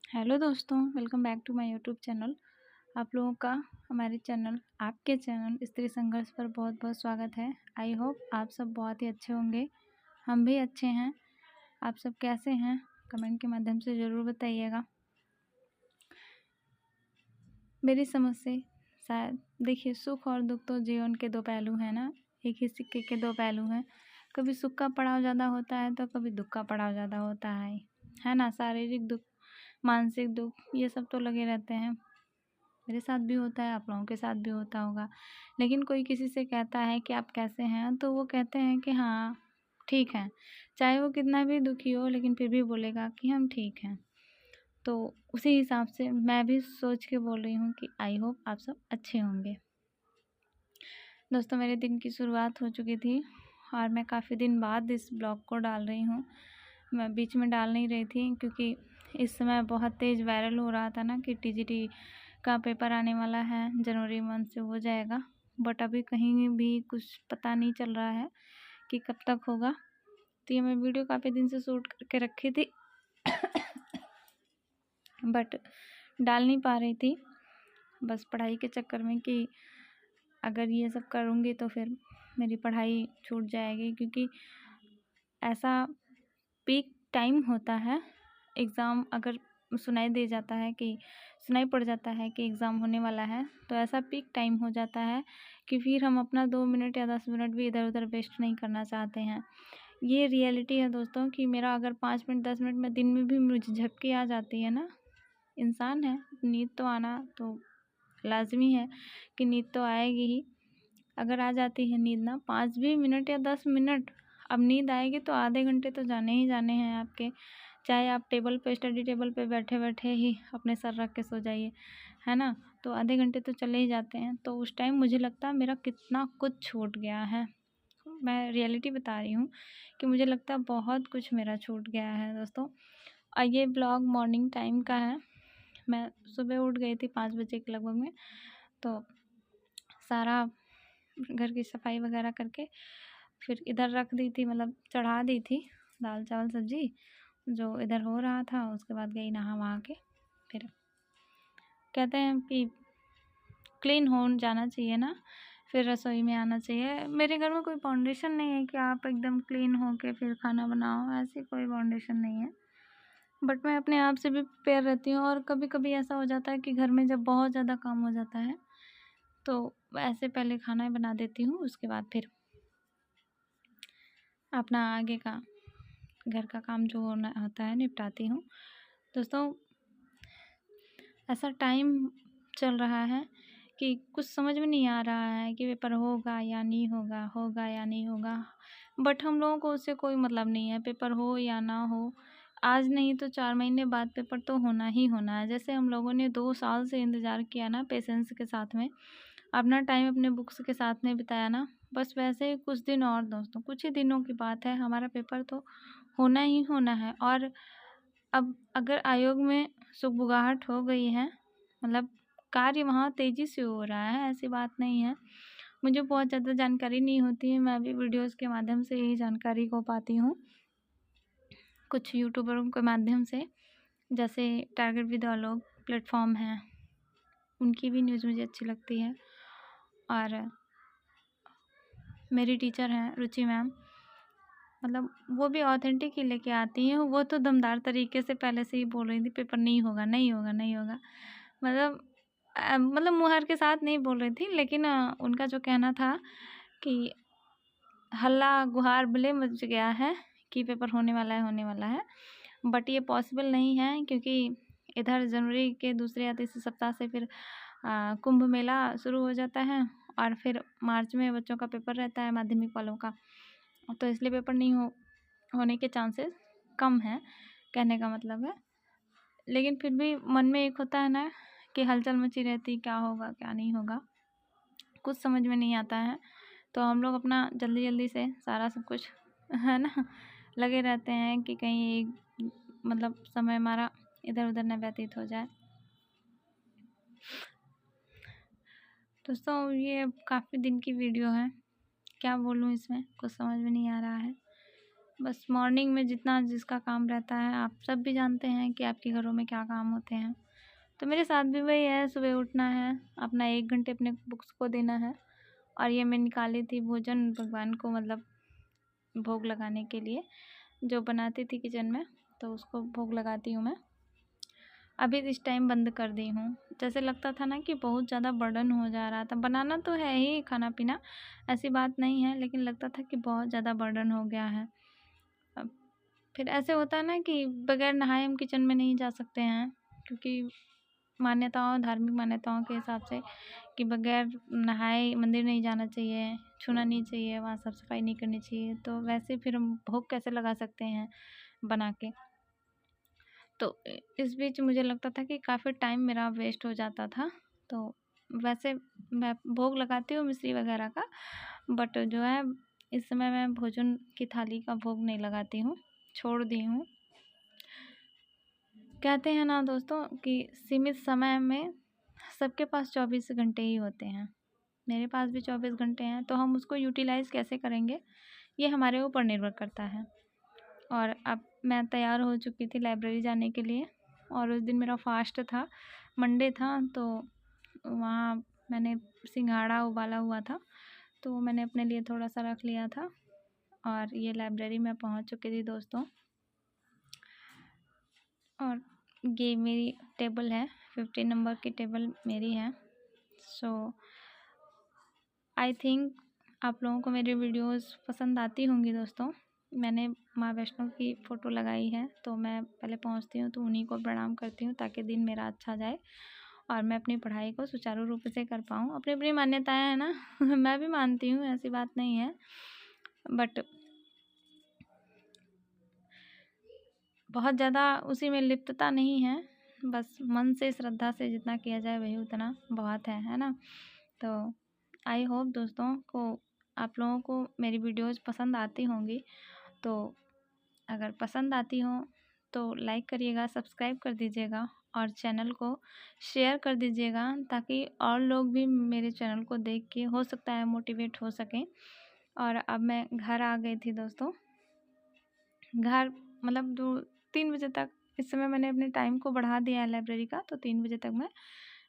Hello दोस्तों, welcome back to my YouTube channel. आप लोगों का हमारे चैनल आपके चैनल स्त्री संघर्ष पर बहुत बहुत स्वागत है। आई होप आप सब बहुत ही अच्छे होंगे। हम भी अच्छे हैं। आप सब कैसे हैं कमेंट के माध्यम से ज़रूर बताइएगा। मेरी समझ से शायद देखिए, सुख और दुख तो जीवन के दो पहलू हैं ना, एक ही सिक्के के दो पहलू हैं। कभी सुख का पड़ाव ज़्यादा होता है तो कभी दुख का पड़ाव ज़्यादा होता है ना। शारीरिक दुख, मानसिक दुख, ये सब तो लगे रहते हैं। मेरे साथ भी होता है, आप लोगों के साथ भी होता होगा। लेकिन कोई किसी से कहता है कि आप कैसे हैं, तो वो कहते हैं कि हाँ ठीक हैं। चाहे वो कितना भी दुखी हो लेकिन फिर भी बोलेगा कि हम ठीक हैं। तो उसी हिसाब से मैं भी सोच के बोल रही हूँ कि आई होप आप सब अच्छे होंगे। दोस्तों, मेरे दिन की शुरुआत हो चुकी थी और मैं काफ़ी दिन बाद इस ब्लॉग को डाल रही हूँ। मैं बीच में डाल नहीं रही थी क्योंकि इस समय बहुत तेज़ वायरल हो रहा था ना कि टीजीटी का पेपर आने वाला है, जनवरी मंथ से हो जाएगा। बट अभी कहीं भी कुछ पता नहीं चल रहा है कि कब तक होगा। तो ये मैं वीडियो काफ़ी दिन से शूट करके रखी थी बट डाल नहीं पा रही थी, बस पढ़ाई के चक्कर में कि अगर ये सब करूँगी तो फिर मेरी पढ़ाई छूट जाएगी। क्योंकि ऐसा पीक टाइम होता है, एग्ज़ाम अगर सुनाई पड़ जाता है कि एग्ज़ाम होने वाला है, तो ऐसा पीक टाइम हो जाता है कि फिर हम अपना 2 मिनट या 10 मिनट भी इधर उधर वेस्ट नहीं करना चाहते हैं। ये रियलिटी है दोस्तों कि मेरा अगर 5 मिनट 10 मिनट में दिन में भी मुझे झपकी आ जाती है ना, इंसान है, नींद तो आना तो लाज़मी है कि नींद तो आएगी ही। अगर आ जाती है नींद ना 5 भी मिनट या 10 मिनट, अब नींद आएगी तो आधे घंटे तो जाने ही जाने हैं आपके। चाहे आप टेबल पे, स्टडी टेबल पे बैठे बैठे ही अपने सर रख के सो जाइए, है ना, तो आधे घंटे तो चले ही जाते हैं। तो उस टाइम मुझे लगता है मेरा कितना कुछ छूट गया है। मैं रियलिटी बता रही हूँ कि मुझे लगता है बहुत कुछ मेरा छूट गया है दोस्तों। और ये ब्लॉग मॉर्निंग टाइम का है। मैं सुबह उठ गई थी 5 बजे के लगभग में, तो सारा घर की सफाई वगैरह करके फिर इधर रख दी थी, मतलब चढ़ा दी थी दाल चावल सब्जी जो इधर हो रहा था। उसके बाद गई नहा वहा के, फिर कहते हैं कि क्लीन हो जाना चाहिए ना, फिर रसोई में आना चाहिए। मेरे घर में कोई फाउंडेशन नहीं है कि आप एकदम क्लीन हो के फिर खाना बनाओ, ऐसी कोई फाउंडेशन नहीं है। बट मैं अपने आप से भी प्रिपेयर रहती हूँ। और कभी कभी ऐसा हो जाता है कि घर में जब बहुत ज़्यादा काम हो जाता है तो ऐसे पहले खाना बना देती हूँ, उसके बाद फिर अपना आगे का घर का काम जो होना होता है निपटाती हूँ। दोस्तों, ऐसा टाइम चल रहा है कि कुछ समझ में नहीं आ रहा है कि पेपर होगा या नहीं होगा, होगा या नहीं होगा। बट हम लोगों को उससे कोई मतलब नहीं है, पेपर हो या ना हो। आज नहीं तो 4 महीने बाद पेपर तो होना ही होना है। जैसे हम लोगों ने 2 साल से इंतज़ार किया ना पेशेंस के साथ में, अपना टाइम अपने बुक्स के साथ में बिताया ना, बस वैसे ही कुछ दिन और दोस्तों, कुछ ही दिनों की बात है, हमारा पेपर तो होना ही होना है। और अब अगर आयोग में सुगबुगाहट हो गई है, मतलब कार्य वहाँ तेज़ी से हो रहा है, ऐसी बात नहीं है। मुझे बहुत ज़्यादा जानकारी नहीं होती है, मैं भी वीडियोज़ के माध्यम से ही जानकारी को पाती हूँ, कुछ यूट्यूबरों के माध्यम से। जैसे टारगेट विद आलोक प्लेटफॉर्म है, उनकी भी न्यूज़ मुझे अच्छी लगती है। और मेरी टीचर हैं रुचि मैम, मतलब वो भी ऑथेंटिक ही लेके आती हैं। वो तो दमदार तरीके से पहले से ही बोल रही थी पेपर नहीं होगा, नहीं होगा, नहीं होगा। मतलब मुहर के साथ नहीं बोल रही थी, लेकिन उनका जो कहना था कि हल्ला गुहार भले मच गया है कि पेपर होने वाला है, होने वाला है। बट ये पॉसिबल नहीं है क्योंकि इधर जनवरी के दूसरे या तीसरे सप्ताह से फिर कुंभ मेला शुरू हो जाता है और फिर मार्च में बच्चों का पेपर रहता है, माध्यमिक वालों का। तो इसलिए पेपर नहीं होने के चांसेस कम हैं, कहने का मतलब है। लेकिन फिर भी मन में एक होता है ना कि हलचल मची रहती, क्या होगा क्या नहीं होगा, कुछ समझ में नहीं आता है। तो हम लोग अपना जल्दी जल्दी से सारा सब कुछ है ना लगे रहते हैं कि कहीं मतलब समय हमारा इधर उधर न व्यतीत हो जाए। दोस्तों, ये काफ़ी दिन की वीडियो है, क्या बोलूँ इसमें, कुछ समझ में नहीं आ रहा है। बस मॉर्निंग में जितना जिसका काम रहता है, आप सब भी जानते हैं कि आपके घरों में क्या काम होते हैं। तो मेरे साथ भी वही है, सुबह उठना है, अपना 1 घंटे अपने बुक्स को देना है। और ये मैं निकाली थी भोजन भगवान को, मतलब भोग लगाने के लिए, जो बनाती थी किचन में, तो उसको भोग लगाती हूँ मैं। अभी इस टाइम बंद कर दी हूँ। जैसे लगता था ना कि बहुत ज़्यादा बर्डन हो जा रहा था, बनाना तो है ही खाना पीना, ऐसी बात नहीं है, लेकिन लगता था कि बहुत ज़्यादा बर्डन हो गया है। अब फिर ऐसे होता है ना कि बगैर नहाए हम किचन में नहीं जा सकते हैं, क्योंकि मान्यताओं, धार्मिक मान्यताओं के हिसाब से कि बगैर नहाए मंदिर नहीं जाना चाहिए, छूना नहीं चाहिए, वहाँ साफ सफाई नहीं करनी चाहिए। तो वैसे फिर हम भोग कैसे लगा सकते हैं बना के। तो इस बीच मुझे लगता था कि काफ़ी टाइम मेरा वेस्ट हो जाता था। तो वैसे मैं भोग लगाती हूँ मिश्री वगैरह का, बट जो है इस समय मैं भोजन की थाली का भोग नहीं लगाती हूँ, छोड़ दी हूँ। कहते हैं ना दोस्तों कि सीमित समय में सबके पास 24 घंटे ही होते हैं, मेरे पास भी 24 घंटे हैं, तो हम उसको यूटिलाइज़ कैसे करेंगे ये हमारे ऊपर निर्भर करता है। और अब मैं तैयार हो चुकी थी लाइब्रेरी जाने के लिए, और उस दिन मेरा फास्ट था, मंडे था, तो वहाँ मैंने सिंघाड़ा उबाला हुआ था, तो मैंने अपने लिए थोड़ा सा रख लिया था। और ये लाइब्रेरी में पहुँच चुकी थी दोस्तों, और ये मेरी टेबल है, 50 नंबर की टेबल मेरी है। सो आई थिंक आप लोगों को मेरी वीडियोस पसंद आती होंगी दोस्तों। मैंने माँ वैष्णो की फ़ोटो लगाई है, तो मैं पहले पहुँचती हूँ तो उन्हीं को प्रणाम करती हूँ, ताकि दिन मेरा अच्छा जाए और मैं अपनी पढ़ाई को सुचारू रूप से कर पाऊँ। अपनी अपनी मान्यताएं हैं ना मैं भी मानती हूँ, ऐसी बात नहीं है, बट बहुत ज़्यादा उसी में लिप्तता नहीं है। बस मन से, श्रद्धा से जितना किया जाए वही उतना बहुत है ना। तो आई होप दोस्तों को, आप लोगों को मेरी वीडियोज़ पसंद आती होंगी। तो अगर पसंद आती हो तो लाइक करिएगा, सब्सक्राइब कर दीजिएगा और चैनल को शेयर कर दीजिएगा, ताकि और लोग भी मेरे चैनल को देख के हो सकता है मोटिवेट हो सकें। और अब मैं घर आ गई थी दोस्तों, घर मतलब 2-3 बजे तक, इस समय मैंने अपने टाइम को बढ़ा दिया है लाइब्रेरी का, तो 3 बजे तक मैं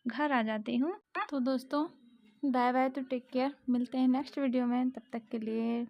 घर आ जाती हूँ। तो दोस्तों बाय बाय, तो टेक केयर, मिलते हैं नेक्स्ट वीडियो में, तब तक के लिए